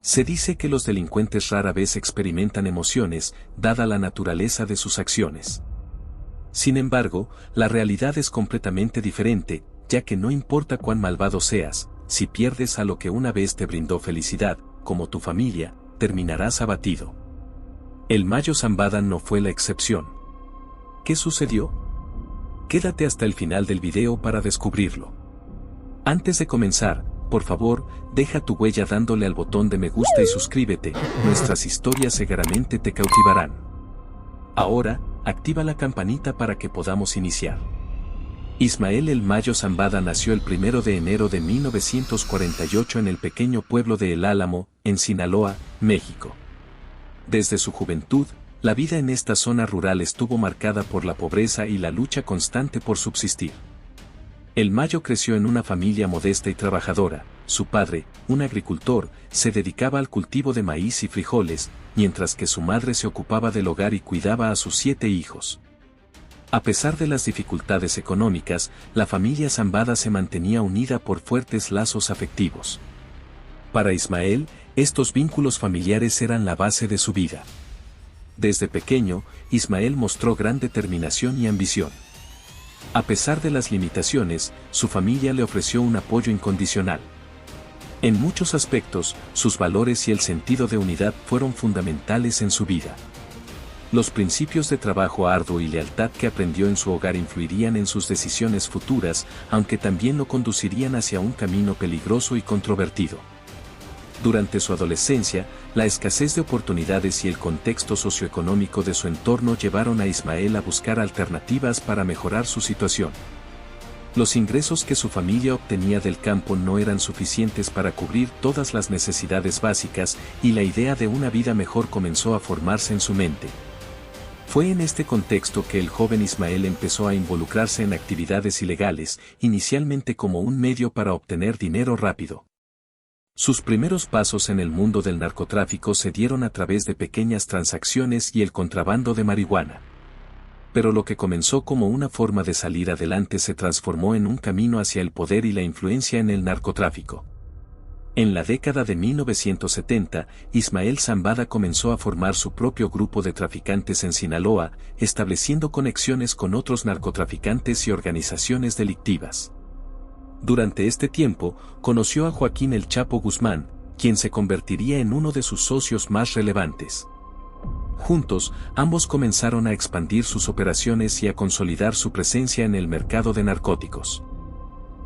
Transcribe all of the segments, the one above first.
Se dice que los delincuentes rara vez experimentan emociones, dada la naturaleza de sus acciones. Sin embargo, la realidad es completamente diferente, ya que no importa cuán malvado seas, si pierdes a lo que una vez te brindó felicidad, como tu familia, terminarás abatido. El Mayo Zambada no fue la excepción. ¿Qué sucedió? Quédate hasta el final del video para descubrirlo. Antes de comenzar, por favor, deja tu huella dándole al botón de me gusta y suscríbete, nuestras historias seguramente te cautivarán. Ahora, activa la campanita para que podamos iniciar. Ismael el Mayo Zambada nació el 1 de enero de 1948 en el pequeño pueblo de El Álamo, en Sinaloa, México. Desde su juventud, la vida en esta zona rural estuvo marcada por la pobreza y la lucha constante por subsistir. El Mayo creció en una familia modesta y trabajadora. Su padre, un agricultor, se dedicaba al cultivo de maíz y frijoles, mientras que su madre se ocupaba del hogar y cuidaba a sus 7 hijos. A pesar de las dificultades económicas, la familia Zambada se mantenía unida por fuertes lazos afectivos. Para Ismael, estos vínculos familiares eran la base de su vida. Desde pequeño, Ismael mostró gran determinación y ambición. A pesar de las limitaciones, su familia le ofreció un apoyo incondicional. En muchos aspectos, sus valores y el sentido de unidad fueron fundamentales en su vida. Los principios de trabajo arduo y lealtad que aprendió en su hogar influirían en sus decisiones futuras, aunque también lo conducirían hacia un camino peligroso y controvertido. Durante su adolescencia, la escasez de oportunidades y el contexto socioeconómico de su entorno llevaron a Ismael a buscar alternativas para mejorar su situación. Los ingresos que su familia obtenía del campo no eran suficientes para cubrir todas las necesidades básicas, y la idea de una vida mejor comenzó a formarse en su mente. Fue en este contexto que el joven Ismael empezó a involucrarse en actividades ilegales, inicialmente como un medio para obtener dinero rápido. Sus primeros pasos en el mundo del narcotráfico se dieron a través de pequeñas transacciones y el contrabando de marihuana. Pero lo que comenzó como una forma de salir adelante se transformó en un camino hacia el poder y la influencia en el narcotráfico. En la década de 1970, Ismael Zambada comenzó a formar su propio grupo de traficantes en Sinaloa, estableciendo conexiones con otros narcotraficantes y organizaciones delictivas. Durante este tiempo, conoció a Joaquín El Chapo Guzmán, quien se convertiría en uno de sus socios más relevantes. Juntos, ambos comenzaron a expandir sus operaciones y a consolidar su presencia en el mercado de narcóticos.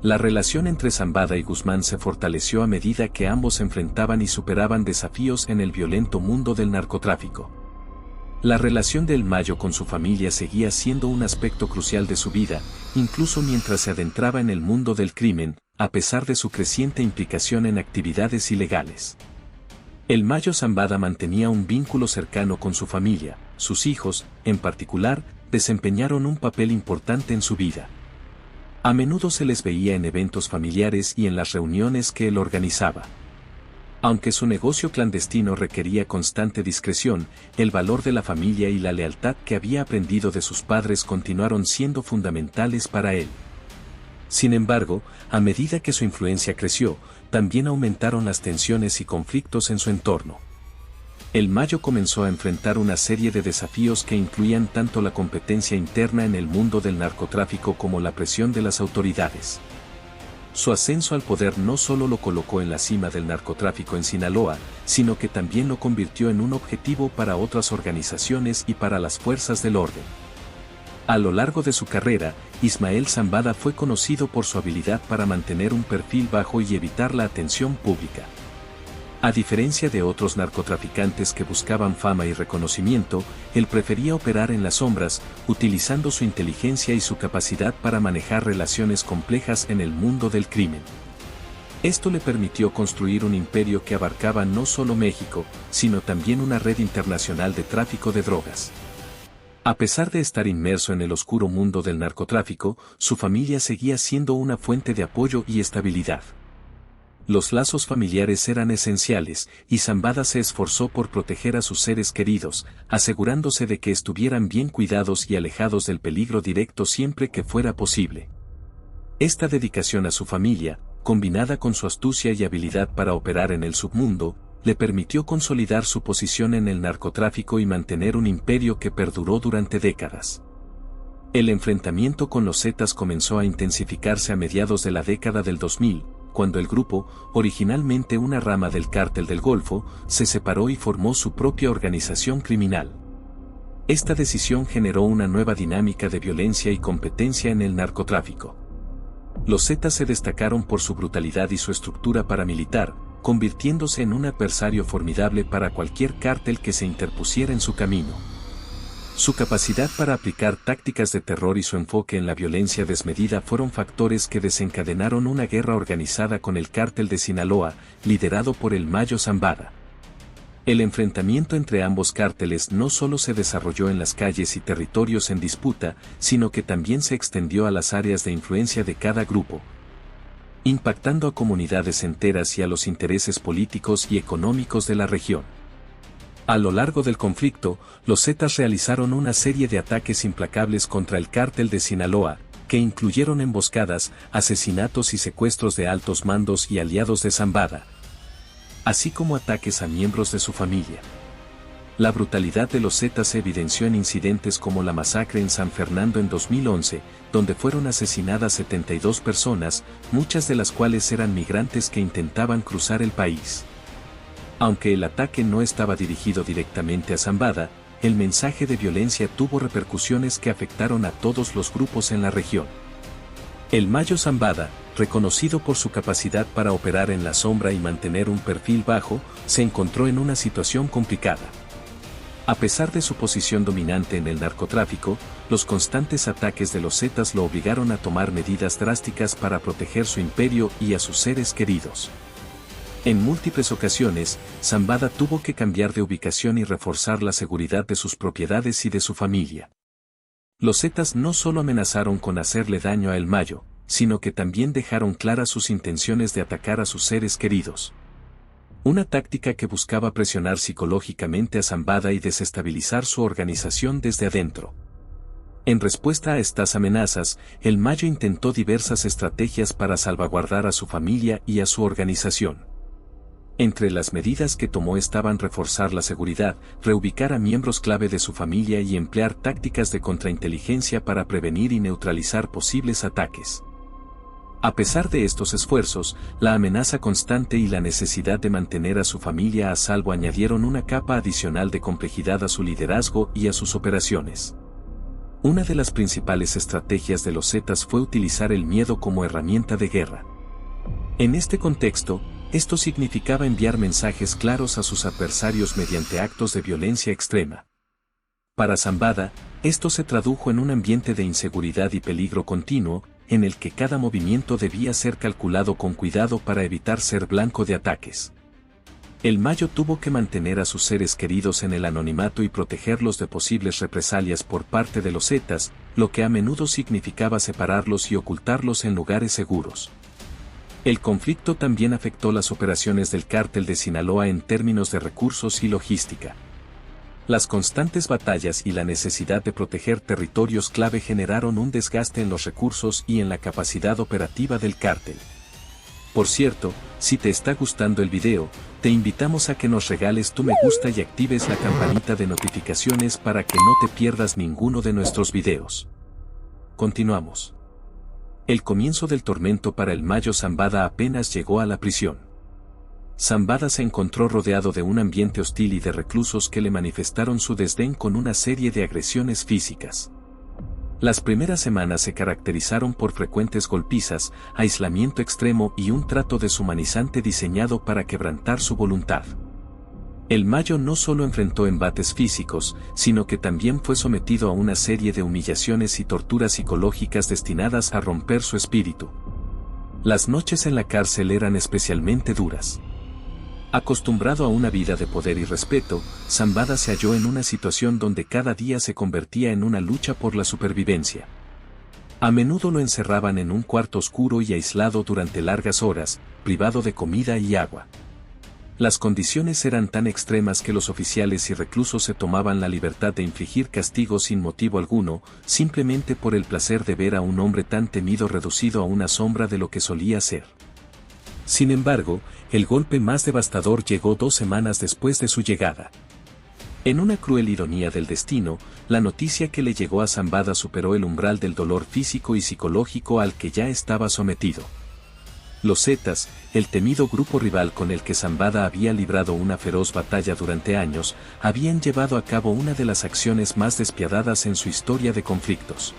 La relación entre Zambada y Guzmán se fortaleció a medida que ambos enfrentaban y superaban desafíos en el violento mundo del narcotráfico. La relación del Mayo con su familia seguía siendo un aspecto crucial de su vida, incluso mientras se adentraba en el mundo del crimen, a pesar de su creciente implicación en actividades ilegales. El Mayo Zambada mantenía un vínculo cercano con su familia. Sus hijos, en particular, desempeñaron un papel importante en su vida. A menudo se les veía en eventos familiares y en las reuniones que él organizaba. Aunque su negocio clandestino requería constante discreción, el valor de la familia y la lealtad que había aprendido de sus padres continuaron siendo fundamentales para él. Sin embargo, a medida que su influencia creció, también aumentaron las tensiones y conflictos en su entorno. El Mayo comenzó a enfrentar una serie de desafíos que incluían tanto la competencia interna en el mundo del narcotráfico como la presión de las autoridades. Su ascenso al poder no solo lo colocó en la cima del narcotráfico en Sinaloa, sino que también lo convirtió en un objetivo para otras organizaciones y para las fuerzas del orden. A lo largo de su carrera, Ismael Zambada fue conocido por su habilidad para mantener un perfil bajo y evitar la atención pública. A diferencia de otros narcotraficantes que buscaban fama y reconocimiento, él prefería operar en las sombras, utilizando su inteligencia y su capacidad para manejar relaciones complejas en el mundo del crimen. Esto le permitió construir un imperio que abarcaba no solo México, sino también una red internacional de tráfico de drogas. A pesar de estar inmerso en el oscuro mundo del narcotráfico, su familia seguía siendo una fuente de apoyo y estabilidad. Los lazos familiares eran esenciales, y Zambada se esforzó por proteger a sus seres queridos, asegurándose de que estuvieran bien cuidados y alejados del peligro directo siempre que fuera posible. Esta dedicación a su familia, combinada con su astucia y habilidad para operar en el submundo, le permitió consolidar su posición en el narcotráfico y mantener un imperio que perduró durante décadas. El enfrentamiento con los Zetas comenzó a intensificarse a mediados de la década del 2000, cuando el grupo, originalmente una rama del Cártel del Golfo, se separó y formó su propia organización criminal. Esta decisión generó una nueva dinámica de violencia y competencia en el narcotráfico. Los Zetas se destacaron por su brutalidad y su estructura paramilitar, convirtiéndose en un adversario formidable para cualquier cártel que se interpusiera en su camino. Su capacidad para aplicar tácticas de terror y su enfoque en la violencia desmedida fueron factores que desencadenaron una guerra organizada con el Cártel de Sinaloa, liderado por el Mayo Zambada. El enfrentamiento entre ambos cárteles no solo se desarrolló en las calles y territorios en disputa, sino que también se extendió a las áreas de influencia de cada grupo, impactando a comunidades enteras y a los intereses políticos y económicos de la región. A lo largo del conflicto, los Zetas realizaron una serie de ataques implacables contra el Cártel de Sinaloa, que incluyeron emboscadas, asesinatos y secuestros de altos mandos y aliados de Zambada, así como ataques a miembros de su familia. La brutalidad de los Zetas se evidenció en incidentes como la masacre en San Fernando en 2011, donde fueron asesinadas 72 personas, muchas de las cuales eran migrantes que intentaban cruzar el país. Aunque el ataque no estaba dirigido directamente a Zambada, el mensaje de violencia tuvo repercusiones que afectaron a todos los grupos en la región. El Mayo Zambada, reconocido por su capacidad para operar en la sombra y mantener un perfil bajo, se encontró en una situación complicada. A pesar de su posición dominante en el narcotráfico, los constantes ataques de los Zetas lo obligaron a tomar medidas drásticas para proteger su imperio y a sus seres queridos. En múltiples ocasiones, Zambada tuvo que cambiar de ubicación y reforzar la seguridad de sus propiedades y de su familia. Los Zetas no solo amenazaron con hacerle daño a El Mayo, sino que también dejaron claras sus intenciones de atacar a sus seres queridos. Una táctica que buscaba presionar psicológicamente a Zambada y desestabilizar su organización desde adentro. En respuesta a estas amenazas, El Mayo intentó diversas estrategias para salvaguardar a su familia y a su organización. Entre las medidas que tomó estaban reforzar la seguridad, reubicar a miembros clave de su familia y emplear tácticas de contrainteligencia para prevenir y neutralizar posibles ataques. A pesar de estos esfuerzos, la amenaza constante y la necesidad de mantener a su familia a salvo añadieron una capa adicional de complejidad a su liderazgo y a sus operaciones. Una de las principales estrategias de los Zetas fue utilizar el miedo como herramienta de guerra. En este contexto, esto significaba enviar mensajes claros a sus adversarios mediante actos de violencia extrema. Para Zambada, esto se tradujo en un ambiente de inseguridad y peligro continuo, en el que cada movimiento debía ser calculado con cuidado para evitar ser blanco de ataques. El Mayo tuvo que mantener a sus seres queridos en el anonimato y protegerlos de posibles represalias por parte de los Zetas, lo que a menudo significaba separarlos y ocultarlos en lugares seguros. El conflicto también afectó las operaciones del Cártel de Sinaloa en términos de recursos y logística. Las constantes batallas y la necesidad de proteger territorios clave generaron un desgaste en los recursos y en la capacidad operativa del cártel. Por cierto, si te está gustando el video, te invitamos a que nos regales tu me gusta y actives la campanita de notificaciones para que no te pierdas ninguno de nuestros videos. Continuamos. El comienzo del tormento para el Mayo Zambada apenas llegó a la prisión. Zambada se encontró rodeado de un ambiente hostil y de reclusos que le manifestaron su desdén con una serie de agresiones físicas. Las primeras semanas se caracterizaron por frecuentes golpizas, aislamiento extremo y un trato deshumanizante diseñado para quebrantar su voluntad. El Mayo no solo enfrentó embates físicos, sino que también fue sometido a una serie de humillaciones y torturas psicológicas destinadas a romper su espíritu. Las noches en la cárcel eran especialmente duras. Acostumbrado a una vida de poder y respeto, Zambada se halló en una situación donde cada día se convertía en una lucha por la supervivencia. A menudo lo encerraban en un cuarto oscuro y aislado durante largas horas, privado de comida y agua. Las condiciones eran tan extremas que los oficiales y reclusos se tomaban la libertad de infligir castigos sin motivo alguno, simplemente por el placer de ver a un hombre tan temido reducido a una sombra de lo que solía ser. Sin embargo, el golpe más devastador llegó 2 semanas después de su llegada. En una cruel ironía del destino, la noticia que le llegó a Zambada superó el umbral del dolor físico y psicológico al que ya estaba sometido. Los Zetas, el temido grupo rival con el que Zambada había librado una feroz batalla durante años, habían llevado a cabo una de las acciones más despiadadas en su historia de conflictos.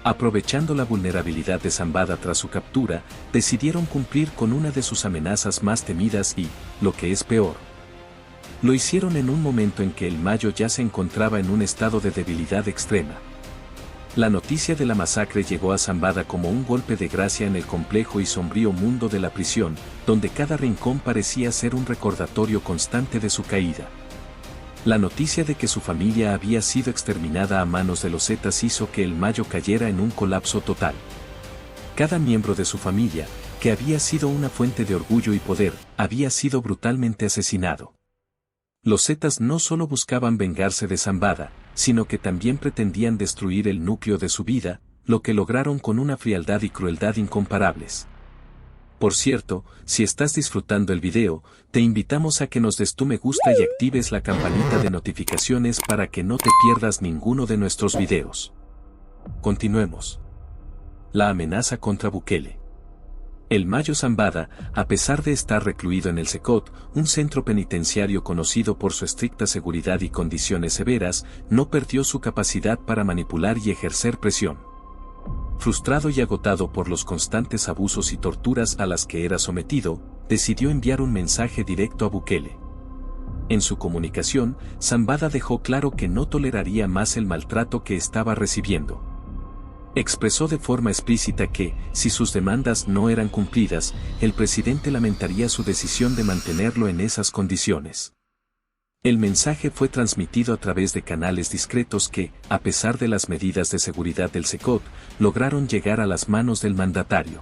Aprovechando la vulnerabilidad de Zambada tras su captura, decidieron cumplir con una de sus amenazas más temidas y, lo que es peor, lo hicieron en un momento en que el Mayo ya se encontraba en un estado de debilidad extrema. La noticia de la masacre llegó a Zambada como un golpe de gracia en el complejo y sombrío mundo de la prisión, donde cada rincón parecía ser un recordatorio constante de su caída. La noticia de que su familia había sido exterminada a manos de los Zetas hizo que el Mayo cayera en un colapso total. Cada miembro de su familia, que había sido una fuente de orgullo y poder, había sido brutalmente asesinado. Los Zetas no solo buscaban vengarse de Zambada, sino que también pretendían destruir el núcleo de su vida, lo que lograron con una frialdad y crueldad incomparables. Por cierto, si estás disfrutando el video, te invitamos a que nos des tu me gusta y actives la campanita de notificaciones para que no te pierdas ninguno de nuestros videos. Continuemos. La amenaza contra Bukele. El Mayo Zambada, a pesar de estar recluido en el Secot, un centro penitenciario conocido por su estricta seguridad y condiciones severas, no perdió su capacidad para manipular y ejercer presión. Frustrado y agotado por los constantes abusos y torturas a las que era sometido, decidió enviar un mensaje directo a Bukele. En su comunicación, Zambada dejó claro que no toleraría más el maltrato que estaba recibiendo. Expresó de forma explícita que, si sus demandas no eran cumplidas, el presidente lamentaría su decisión de mantenerlo en esas condiciones. El mensaje fue transmitido a través de canales discretos que, a pesar de las medidas de seguridad del Secot, lograron llegar a las manos del mandatario.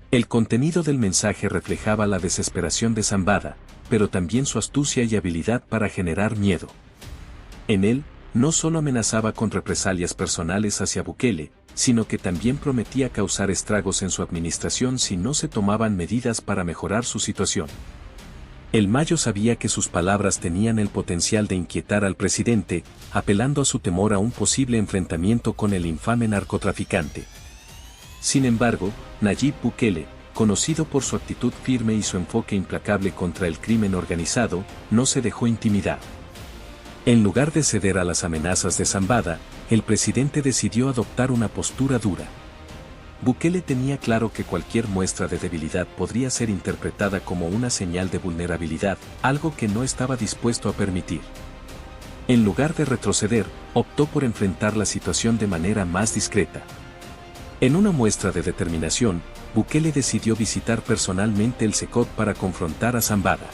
El contenido del mensaje reflejaba la desesperación de Zambada, pero también su astucia y habilidad para generar miedo. En él, no solo amenazaba con represalias personales hacia Bukele, sino que también prometía causar estragos en su administración si no se tomaban medidas para mejorar su situación. El Mayo sabía que sus palabras tenían el potencial de inquietar al presidente, apelando a su temor a un posible enfrentamiento con el infame narcotraficante. Sin embargo, Nayib Bukele, conocido por su actitud firme y su enfoque implacable contra el crimen organizado, no se dejó intimidar. En lugar de ceder a las amenazas de Zambada, el presidente decidió adoptar una postura dura. Bukele tenía claro que cualquier muestra de debilidad podría ser interpretada como una señal de vulnerabilidad, algo que no estaba dispuesto a permitir. En lugar de retroceder, optó por enfrentar la situación de manera más discreta. En una muestra de determinación, Bukele decidió visitar personalmente el Secot para confrontar a Zambada.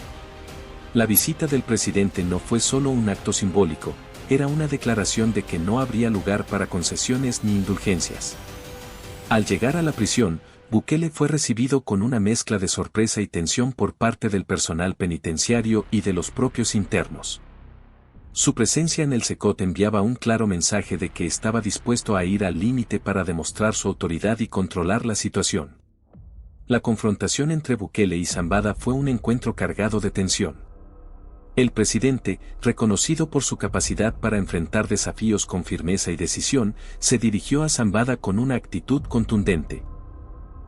La visita del presidente no fue solo un acto simbólico, era una declaración de que no habría lugar para concesiones ni indulgencias. Al llegar a la prisión, Bukele fue recibido con una mezcla de sorpresa y tensión por parte del personal penitenciario y de los propios internos. Su presencia en el Secot enviaba un claro mensaje de que estaba dispuesto a ir al límite para demostrar su autoridad y controlar la situación. La confrontación entre Bukele y Zambada fue un encuentro cargado de tensión. El presidente, reconocido por su capacidad para enfrentar desafíos con firmeza y decisión, se dirigió a Zambada con una actitud contundente.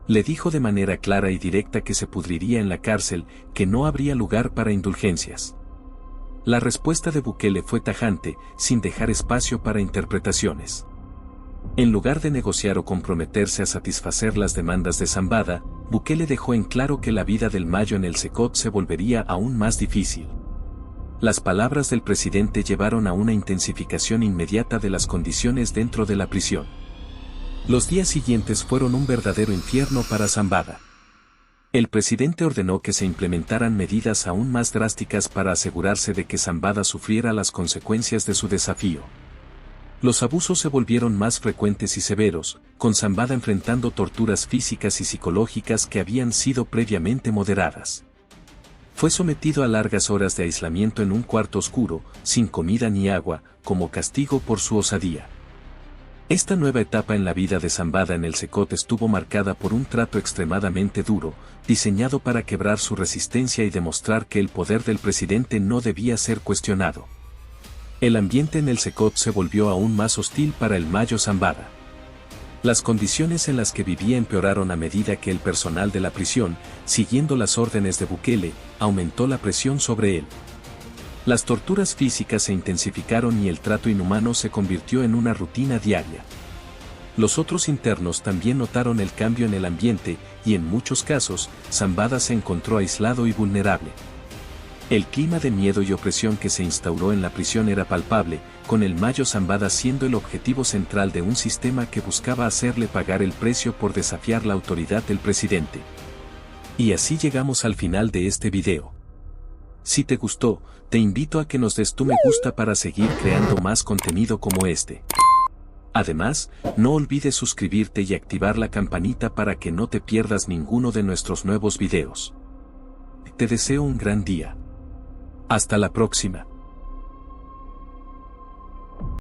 Le dijo de manera clara y directa que se pudriría en la cárcel, que no habría lugar para indulgencias. La respuesta de Bukele fue tajante, sin dejar espacio para interpretaciones. En lugar de negociar o comprometerse a satisfacer las demandas de Zambada, Bukele dejó en claro que la vida del Mayo en el Secot se volvería aún más difícil. Las palabras del presidente llevaron a una intensificación inmediata de las condiciones dentro de la prisión. Los días siguientes fueron un verdadero infierno para Zambada. El presidente ordenó que se implementaran medidas aún más drásticas para asegurarse de que Zambada sufriera las consecuencias de su desafío. Los abusos se volvieron más frecuentes y severos, con Zambada enfrentando torturas físicas y psicológicas que habían sido previamente moderadas. Fue sometido a largas horas de aislamiento en un cuarto oscuro, sin comida ni agua, como castigo por su osadía. Esta nueva etapa en la vida de Zambada en el Secot estuvo marcada por un trato extremadamente duro, diseñado para quebrar su resistencia y demostrar que el poder del presidente no debía ser cuestionado. El ambiente en el Secot se volvió aún más hostil para el Mayo Zambada. Las condiciones en las que vivía empeoraron a medida que el personal de la prisión, siguiendo las órdenes de Bukele, aumentó la presión sobre él. Las torturas físicas se intensificaron y el trato inhumano se convirtió en una rutina diaria. Los otros internos también notaron el cambio en el ambiente y en muchos casos, Zambada se encontró aislado y vulnerable. El clima de miedo y opresión que se instauró en la prisión era palpable, con el Mayo Zambada siendo el objetivo central de un sistema que buscaba hacerle pagar el precio por desafiar la autoridad del presidente. Y así llegamos al final de este video. Si te gustó, te invito a que nos des tu me gusta para seguir creando más contenido como este. Además, no olvides suscribirte y activar la campanita para que no te pierdas ninguno de nuestros nuevos videos. Te deseo un gran día. Hasta la próxima.